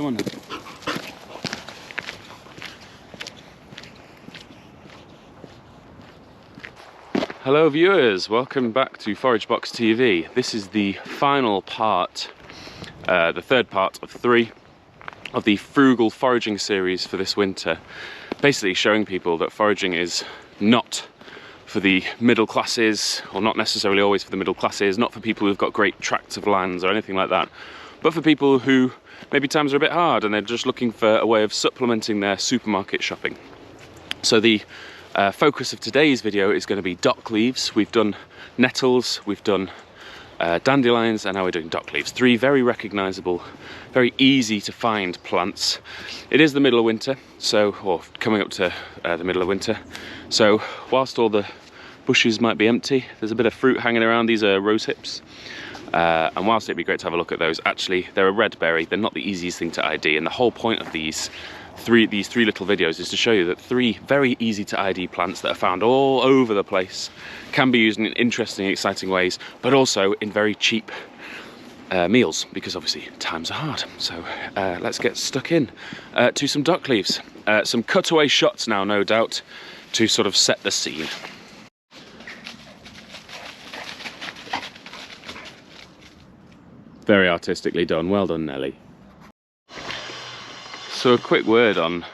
Come on then. Hello viewers, welcome back to Forage Box TV. This is the final part, the third part of 3 of the Frugal foraging series for this winter. Basically showing people that foraging is not for the middle classes, or not necessarily always for the middle classes, not for people who've got great tracts of lands or anything like that, but for people who maybe times are a bit hard and they're just looking for a way of supplementing their supermarket shopping. So the focus of today's video is going to be dock leaves. We've done nettles, we've done dandelions, and now we're doing dock leaves. 3 very recognisable, very easy to find plants. It is the middle of winter, so, or coming up to the middle of winter, so whilst all the bushes might be empty, there's a bit of fruit hanging around. These are rose hips, and whilst it'd be great to have a look at those, actually they're a red berry. They're not the easiest thing to ID, and the whole point of these three little videos is to show you that 3 very easy to ID plants that are found all over the place can be used in interesting, exciting ways, but also in very cheap meals, because obviously times are hard. So let's get stuck in to some dock leaves. Some cutaway shots now, no doubt, to sort of set the scene. Very artistically done, well done Nelly. So a quick word on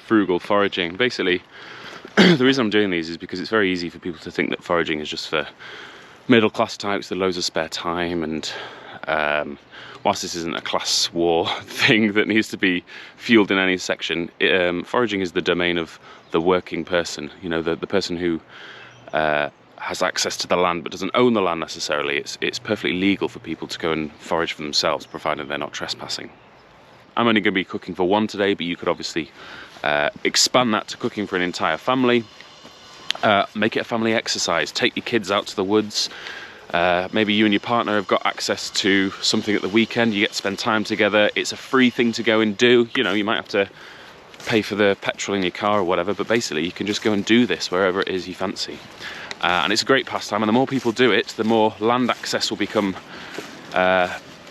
frugal foraging. Basically, the reason I'm doing these is because it's very easy for people to think that foraging is just for middle class types with loads of spare time, and whilst this isn't a class war thing that needs to be fueled in any section, foraging is the domain of the working person, you know, the person who has access to the land but doesn't own the land necessarily. It's perfectly legal for people to go and forage for themselves, provided they're not trespassing. I'm only going to be cooking for 1 today, but you could obviously expand that to cooking for an entire family. Make it a family exercise. Take your kids out to the woods. Maybe you and your partner have got access to something at the weekend. You get to spend time together. It's a free thing to go and do. You know, you might have to pay for the petrol in your car or whatever, but basically you can just go and do this wherever it is you fancy. And it's a great pastime, and the more people do it, the more land access will become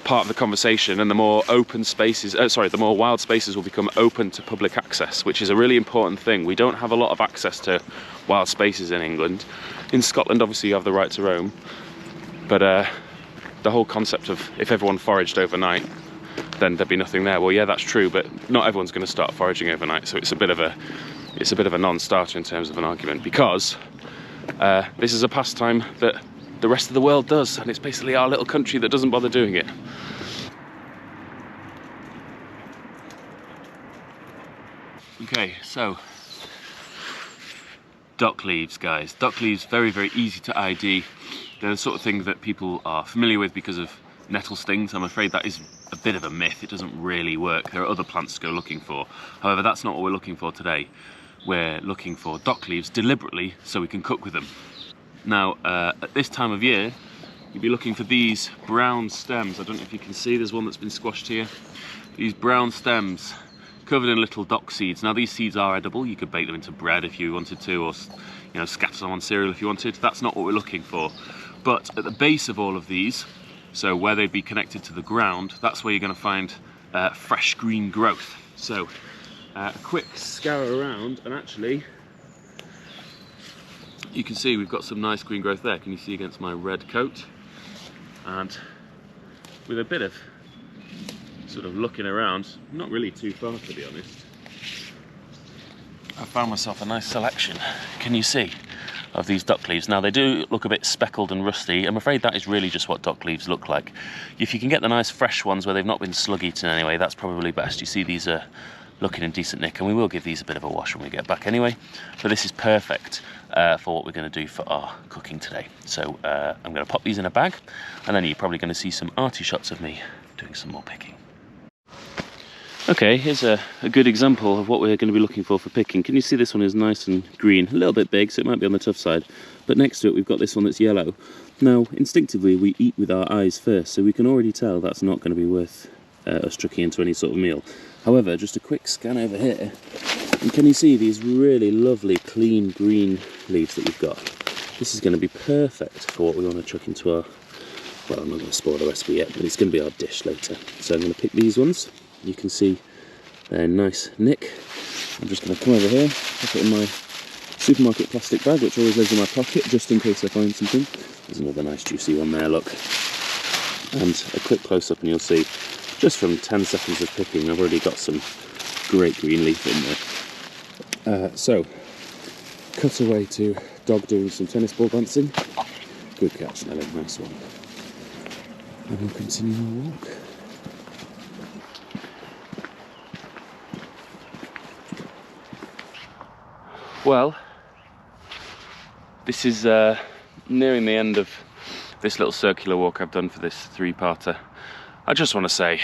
part of the conversation, and the more open spaces, the more wild spaces will become open to public access, which is a really important thing. We don't have a lot of access to wild spaces in England. In Scotland, obviously, you have the right to roam, but the whole concept of if everyone foraged overnight, then there'd be nothing there. Well, yeah, that's true, but not everyone's going to start foraging overnight, so it's a bit of a non-starter in terms of an argument, because this is a pastime that the rest of the world does, and it's basically our little country that doesn't bother doing it. Okay, so dock leaves, guys. Dock leaves, very, very easy to ID. They're the sort of thing that people are familiar with because of nettle stings. I'm afraid that is a bit of a myth. It doesn't really work. There are other plants to go looking for. However, that's not what we're looking for today. We're looking for dock leaves deliberately so we can cook with them. Now, at this time of year, you'll be looking for these brown stems. I don't know if you can see, there's one that's been squashed here. These brown stems covered in little dock seeds. Now, these seeds are edible. You could bake them into bread if you wanted to, or, you know, scatter them on cereal if you wanted. That's not what we're looking for. But at the base of all of these, so where they'd be connected to the ground, that's where you're going to find fresh green growth. So a quick scour around, and actually you can see we've got some nice green growth there. Can you see against my red coat? And with a bit of sort of looking around, not really too far to be honest, I found myself a nice selection. Can you see? Of these dock leaves. Now, they do look a bit speckled and rusty. I'm afraid that is really just what dock leaves look like. If you can get the nice fresh ones where they've not been slug eaten in any way, that's probably best. You see these are looking in decent nick, and we will give these a bit of a wash when we get back anyway. But this is perfect for what we're going to do for our cooking today. So I'm going to pop these in a bag, and then you're probably going to see some arty shots of me doing some more picking. Okay, here's a good example of what we're going to be looking for picking. Can you see this one is nice and green, a little bit big, so it might be on the tough side, but next to it we've got this one that's yellow. Now, instinctively we eat with our eyes first, so we can already tell that's not going to be worth us chucking into any sort of meal. However, just a quick scan over here, and can you see these really lovely clean green leaves that we've got? This is going to be perfect for what we want to chuck into our, well, I'm not going to spoil the recipe yet, but it's going to be our dish later. So I'm going to pick these ones. You can see their nice nick. I'm just going to come over here, put it in my supermarket plastic bag, which always lives in my pocket, just in case I find something. There's another nice juicy one there, look. And a quick close-up and you'll see, just from 10 seconds of picking, I've already got some great green leaf in there. So, cut away to dog doing some tennis ball dancing. Good catch, Nelly, nice one. And we'll continue our walk. Well, this is nearing the end of this little circular walk I've done for this three-parter. I just want to say,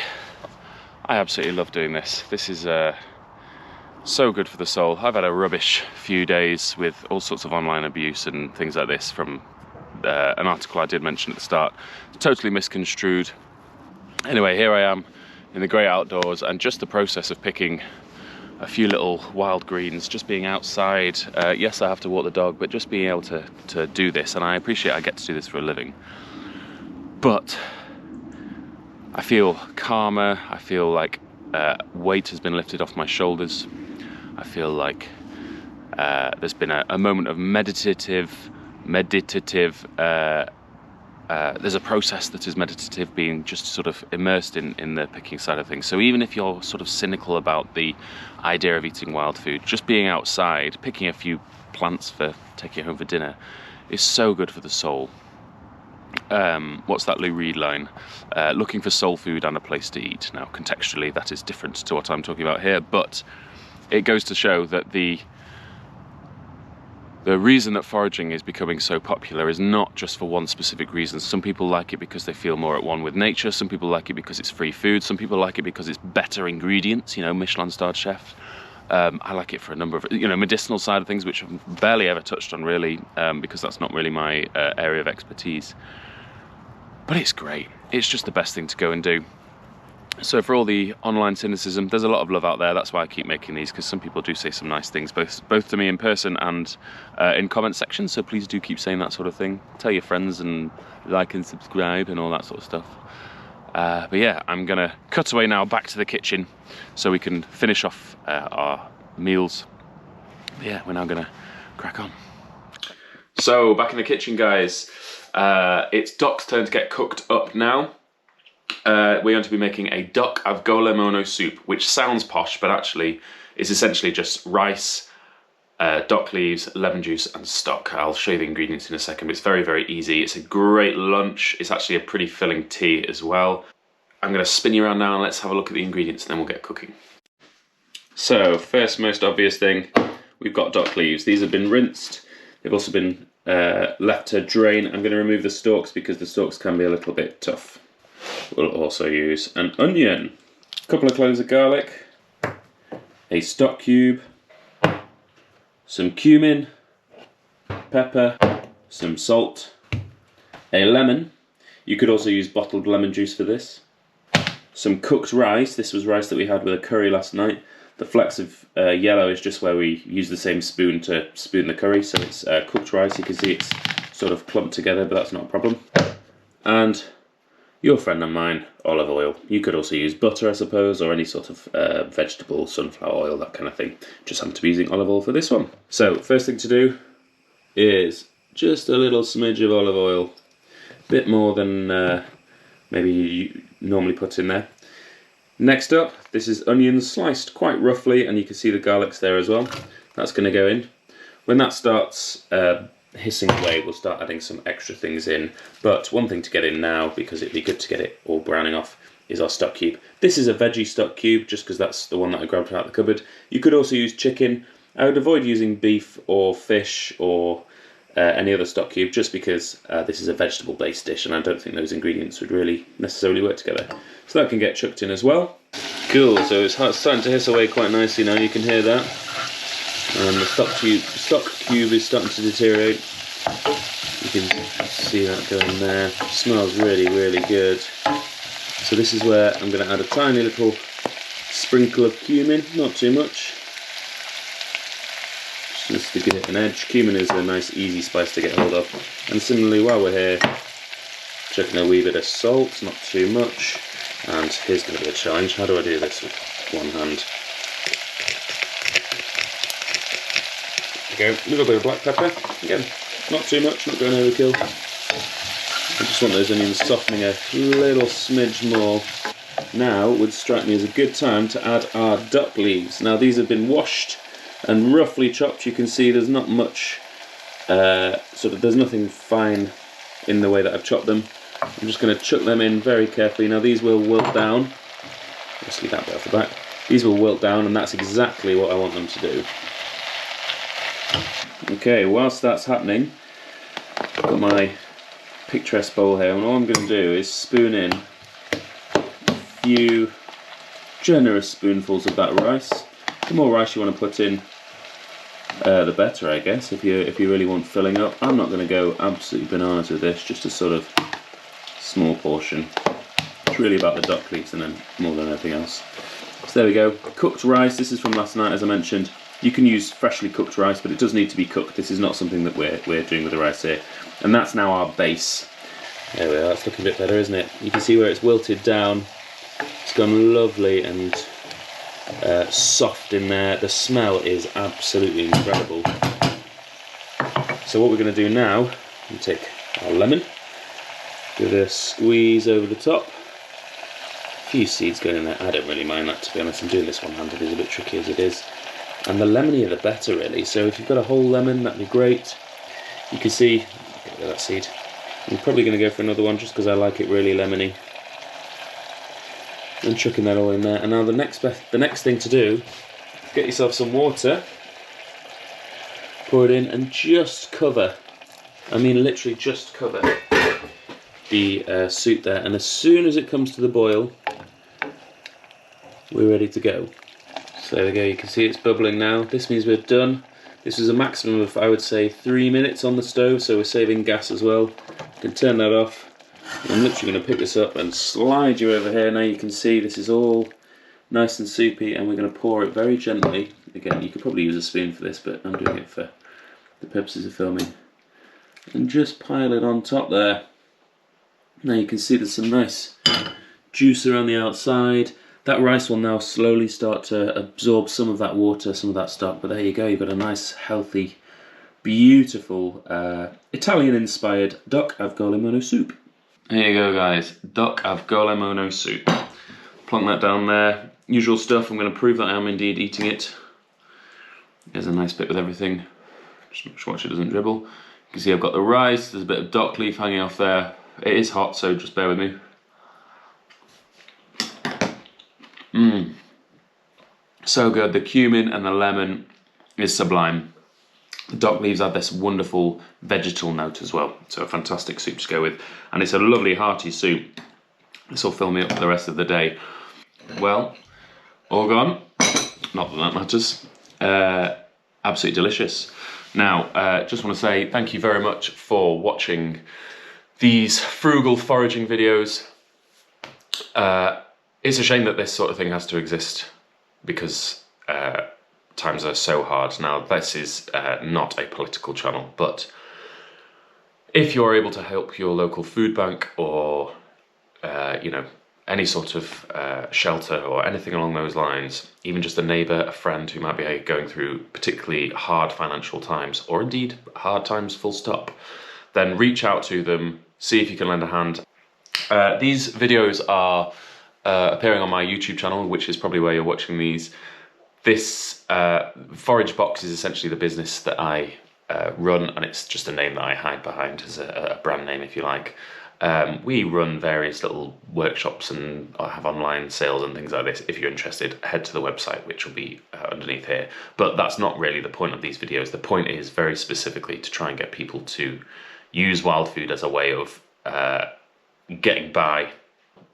I absolutely love doing this. This is so good for the soul. I've had a rubbish few days with all sorts of online abuse and things like this from an article I did mention at the start. Totally misconstrued. Anyway, here I am in the great outdoors, and just the process of picking a few little wild greens, just being outside. Yes, I have to walk the dog, but just being able to do this, and I appreciate I get to do this for a living. But I feel calmer, I feel like weight has been lifted off my shoulders. I feel like there's been a moment of meditative, there's a process that is meditative, being just sort of immersed in the picking side of things. So even if you're sort of cynical about the idea of eating wild food, just being outside, picking a few plants for taking home for dinner is so good for the soul. What's that Lou Reed line? Looking for soul food and a place to eat. Now, contextually, that is different to what I'm talking about here, but it goes to show that the reason that foraging is becoming so popular is not just for one specific reason. Some people like it because they feel more at one with nature. Some people like it because it's free food. Some people like it because it's better ingredients, you know, Michelin-starred chefs. I like it for a number of, medicinal side of things, which I've barely ever touched on really, because that's not really my area of expertise. But it's great. It's just the best thing to go and do. So for all the online cynicism, there's a lot of love out there. That's why I keep making these, because some people do say some nice things, both to me in person and in comment sections. So please do keep saying that sort of thing. Tell your friends and like and subscribe and all that sort of stuff. But yeah, I'm gonna cut away now back to the kitchen so we can finish off our meals. But yeah, we're now gonna crack on. So back in the kitchen, guys. It's Doc's turn to get cooked up now. We're going to be making a duck avgolemono soup, which sounds posh, but actually is essentially just rice, dock leaves, lemon juice and stock. I'll show you the ingredients in a second, but it's very, very easy. It's a great lunch. It's actually a pretty filling tea as well. I'm going to spin you around now and let's have a look at the ingredients and then we'll get cooking. So, first most obvious thing, we've got dock leaves. These have been rinsed. They've also been left to drain. I'm going to remove the stalks because the stalks can be a little bit tough. We'll also use an onion, a couple of cloves of garlic, a stock cube, some cumin, pepper, some salt, a lemon. You could also use bottled lemon juice for this. Some cooked rice. This was rice that we had with a curry last night. The flecks of yellow is just where we use the same spoon to spoon the curry, so it's cooked rice. You can see it's sort of clumped together, but that's not a problem. And your friend and mine, olive oil. You could also use butter, I suppose, or any sort of vegetable, sunflower oil, that kind of thing. Just happen to be using olive oil for this one. So, first thing to do is just a little smidge of olive oil. A bit more than maybe you normally put in there. Next up, this is onions sliced quite roughly, and you can see the garlics there as well. That's going to go in. When that starts hissing away, we'll start adding some extra things in, but one thing to get in now, because it'd be good to get it all browning off, is our stock cube. This is a veggie stock cube, just because that's the one that I grabbed out of the cupboard. You could also use chicken. I would avoid using beef or fish or any other stock cube, just because this is a vegetable based dish and I don't think those ingredients would really necessarily work together. So that can get chucked in as well. Cool, so it's starting to hiss away quite nicely now, you can hear that. And the stock cube is starting to deteriorate. You can see that going there. It smells really, really good. So this is where I'm going to add a tiny little sprinkle of cumin, not too much. Just to give it an edge. Cumin is a nice, easy spice to get hold of. And similarly, while we're here, chucking a wee bit of salt, not too much. And here's going to be a challenge. How do I do this with one hand? There we go. A little bit of black pepper. Again, not too much, not going overkill. I just want those onions softening a little smidge more. Now would strike me as a good time to add our duck leaves. Now these have been washed and roughly chopped. You can see there's not much, there's nothing fine in the way that I've chopped them. I'm just going to chuck them in very carefully. Now these will wilt down. Let's leave that bit off the back. These will wilt down, and that's exactly what I want them to do. Okay, whilst that's happening, I've got my picturesque bowl here, and all I'm going to do is spoon in a few generous spoonfuls of that rice. The more rice you want to put in, the better, I guess, if you really want filling up. I'm not going to go absolutely bananas with this, just a sort of small portion. It's really about the duck leaves and then more than anything else. So there we go, cooked rice. This is from last night, as I mentioned. You can use freshly cooked rice, but it does need to be cooked. This is not something that we're doing with the rice here. And that's now our base. There we are, that's looking a bit better, isn't it? You can see where it's wilted down. It's gone lovely and soft in there. The smell is absolutely incredible. So what we're going to do now, we take our lemon, give it a squeeze over the top. A few seeds going in there. I don't really mind that, to be honest. I'm doing this one-handed. It's a bit tricky as it is. And the lemonier the better, really. So if you've got a whole lemon, that'd be great. You can see, get rid of that seed. I'm probably going to go for another one just because I like it really lemony. And chucking that all in there. And now the next thing to do, get yourself some water, pour it in, and just cover. I mean, literally just cover the soup there. And as soon as it comes to the boil, we're ready to go. So there we go, you can see it's bubbling now. This means we're done. This is a maximum of, I would say, 3 minutes on the stove, so we're saving gas as well. You can turn that off. I'm literally going to pick this up and slide you over here. Now you can see this is all nice and soupy, and we're going to pour it very gently. Again, you could probably use a spoon for this, but I'm doing it for the purposes of filming. And just pile it on top there. Now you can see there's some nice juice around the outside. That rice will now slowly start to absorb some of that water, some of that stock, but there you go, you've got a nice, healthy, beautiful, Italian-inspired duck avgolemono soup. There you go, guys, duck avgolemono soup. Plonk that down there. Usual stuff, I'm going to prove that I am indeed eating it. There's a nice bit with everything. Just watch it doesn't dribble. You can see I've got the rice, there's a bit of dock leaf hanging off there. It is hot, so just bear with me. So good. The cumin and the lemon is sublime. The dock leaves add this wonderful vegetal note as well, so a fantastic soup to go with, and it's a lovely hearty soup. This will fill me up for the rest of the day. Well, all gone, not that that matters. Absolutely delicious. Now, just want to say thank you very much for watching these frugal foraging videos. It's a shame that this sort of thing has to exist because times are so hard. Now, this is not a political channel, but if you're able to help your local food bank or, you know, any sort of shelter or anything along those lines, even just a neighbour, a friend who might be going through particularly hard financial times, or indeed hard times full stop, then reach out to them, see if you can lend a hand. These videos are appearing on my YouTube channel, which is probably where you're watching these. This Forage Box is essentially the business that I run, and it's just a name that I hide behind as a brand name, if you like. We run various little workshops and have online sales and things like this. If you're interested, head to the website, which will be underneath here. But that's not really the point of these videos. The point is very specifically to try and get people to use wild food as a way of getting by.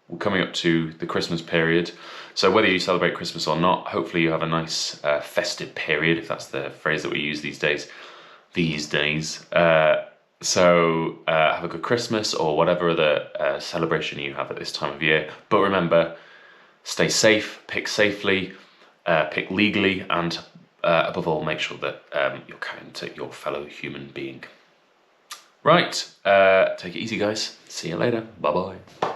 We're coming up to the Christmas period, so whether you celebrate Christmas or not, hopefully you have a nice festive period, if that's the phrase that we use these days. So have a good Christmas or whatever other celebration you have at this time of year. But remember, stay safe, pick safely, pick legally, and above all, make sure that you're kind to your fellow human being. Right, take it easy, guys. See you later. Bye-bye.